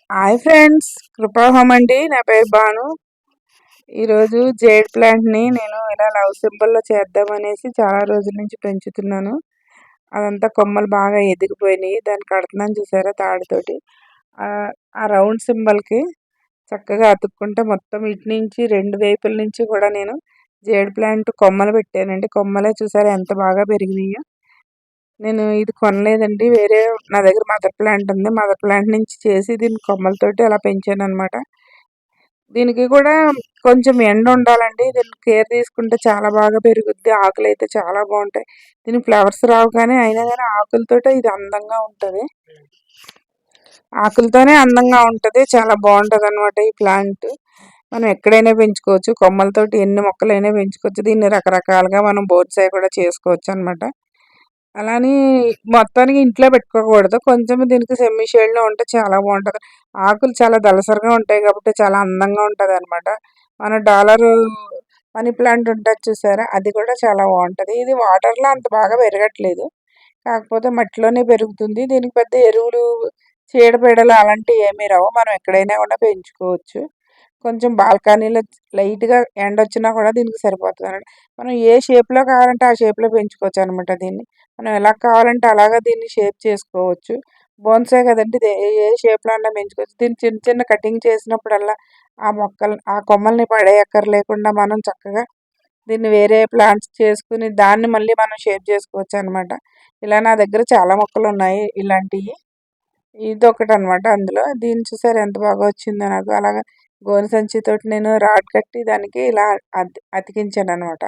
Hi friends, కృపాహోమ్ అండి. నా పేరు బాను. ఈరోజు జేడ్ ప్లాంట్ని నేను ఇలా లవ్ సింబల్లో చేద్దామనేసి చాలా రోజుల నుంచి పెంచుతున్నాను. అదంతా కొమ్మలు బాగా ఎదిగిపోయినాయి. దాన్ని కడుతున్నాను చూసారా తాడుతోటి. ఆ రౌండ్ సింబల్కి చక్కగా అతుక్కుంటే మొత్తం ఇటు నుంచి రెండు వైపుల నుంచి కూడా నేను జేడ్ ప్లాంట్ కొమ్మలు పెట్టానండి. కొమ్మలే చూసారా ఎంత బాగా పెరిగినాయో. నేను ఇది కొనలేదండి, వేరే నా దగ్గర మదర్ ప్లాంట్ ఉంది. మదర్ ప్లాంట్ నుంచి చేసి దీన్ని కొమ్మలతోటి అలా పెంచాను అనమాట. దీనికి కూడా కొంచెం ఎండ ఉండాలండి. దీన్ని కేర్ తీసుకుంటే చాలా బాగా పెరుగుద్ది. ఆకులు అయితే చాలా బాగుంటాయి. దీనికి ఫ్లవర్స్ రావు కానీ అయినా కానీ ఆకులతోటే ఇది అందంగా ఉంటుంది. ఆకులతోనే అందంగా ఉంటుంది. చాలా బాగుంటుంది అనమాట ఈ ప్లాంట్. మనం ఎక్కడైనా పెంచుకోవచ్చు. కొమ్మలతోటి ఎన్ని మొక్కలైనా పెంచుకోవచ్చు. దీన్ని రకరకాలుగా మనం బోన్సాయి కూడా చేసుకోవచ్చు అనమాట. అలాని మొత్తానికి ఇంట్లో పెట్టుకోకూడదు. కొంచెం దీనికి సెమీ షేడ్లో ఉంటే చాలా బాగుంటుంది. ఆకులు చాలా దళసరిగా ఉంటాయి కాబట్టి చాలా అందంగా ఉంటుంది అనమాట. మన డాలరు మనీ ప్లాంట్ ఉంటుంది చూసారా, అది కూడా చాలా బాగుంటుంది. ఇది వాటర్లో అంత బాగా పెరగట్లేదు, కాకపోతే మట్టిలోనే పెరుగుతుంది. దీనికి పెద్ద ఎరువులు చీడపీడలు అలాంటివి ఏమీ రావు. మనం ఎక్కడైనా కూడా పెంచుకోవచ్చు. కొంచెం బాల్కనీలో లైట్గా ఎండ వచ్చినా కూడా దీనికి సరిపోతుంది అనమాట. మనం ఏ షేప్లో కావాలంటే ఆ షేప్లో పెంచుకోవచ్చు అనమాట. దీన్ని మనం ఎలా కావాలంటే అలాగా దీన్ని షేప్ చేసుకోవచ్చు. బోన్సాయి కదండి, ఏ షేప్లో అన్నా పెంచుకోవచ్చు. దీన్ని చిన్న చిన్న కటింగ్ చేసినప్పుడల్లా ఆ కొమ్మల్ని పడేయక్కర్లేకుండా మనం చక్కగా దీన్ని వేరే ప్లాంట్స్ చేసుకుని దాన్ని మళ్ళీ మనం షేప్ చేసుకోవచ్చు అనమాట. ఇలా నా దగ్గర చాలా మొక్కలు ఉన్నాయి ఇలాంటివి. ఇదొకటి అనమాట అందులో. దీన్ని చూసారు ఎంత బాగా వచ్చిందో నాకు. అలాగా గోనె సంచితోటి నేను రాడ్ కట్టి దానికి ఇలా అతికించాను అనమాట.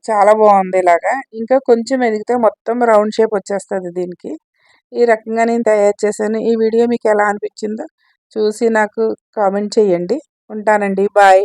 చాలా బాగుంది ఇలాగా. ఇంకా కొంచెం ఎదిగితే మొత్తం రౌండ్ షేప్ వచ్చేస్తుంది దీనికి. ఈ రకంగా నేను తయారు చేశాను. ఈ వీడియో మీకు ఎలా అనిపించిందో చూసి నాకు కామెంట్ చేయండి. ఉంటానండి, బాయ్.